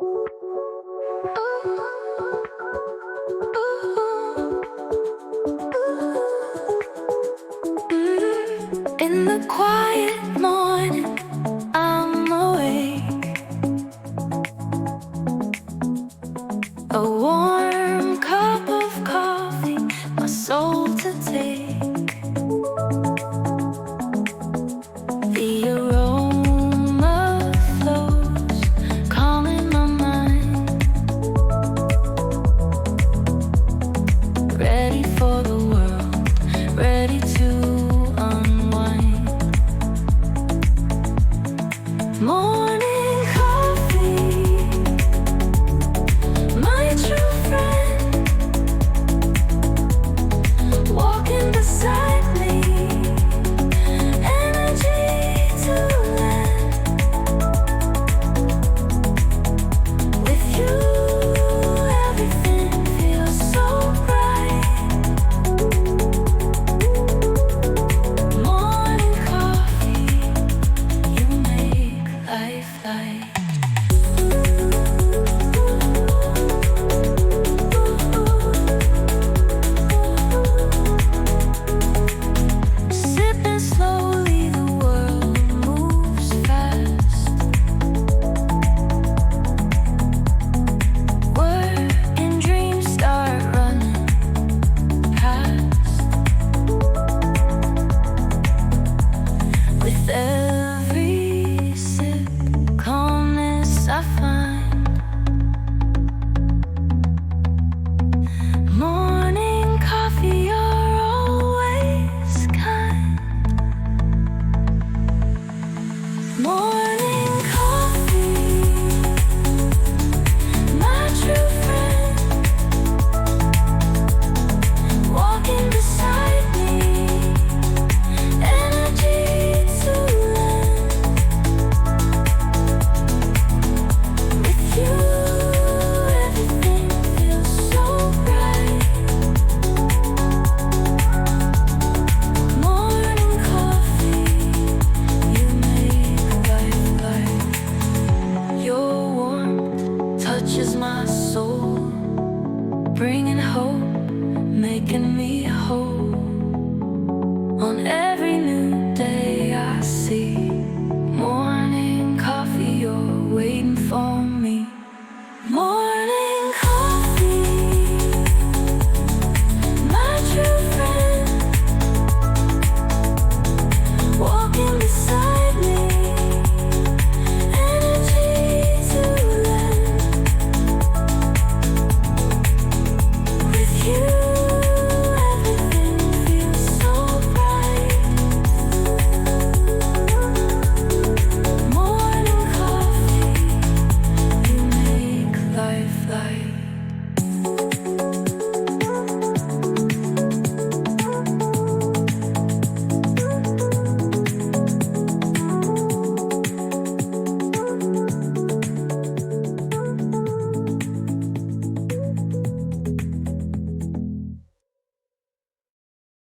In the quiet morning, I'm awake. A warm cup of coffee, my soul to take. The aroma flows, calming my mind. Ready for the world, ready to unwind. Morning coffee, my true friend, walking beside me, energy to lend. With you, everything feels so bright. Morning coffee, you make life light. Sipping slowly, the world moves fast. Work and dreams start running past. With every sip, calmness I find. Morning coffee, you're always kind. Morning coffee, my true friend, walking beside me, energy to lend. With you, everything feels so bright. Morning coffee, you make life light. Your warmth touches my soul, bringing hope, making me whole. On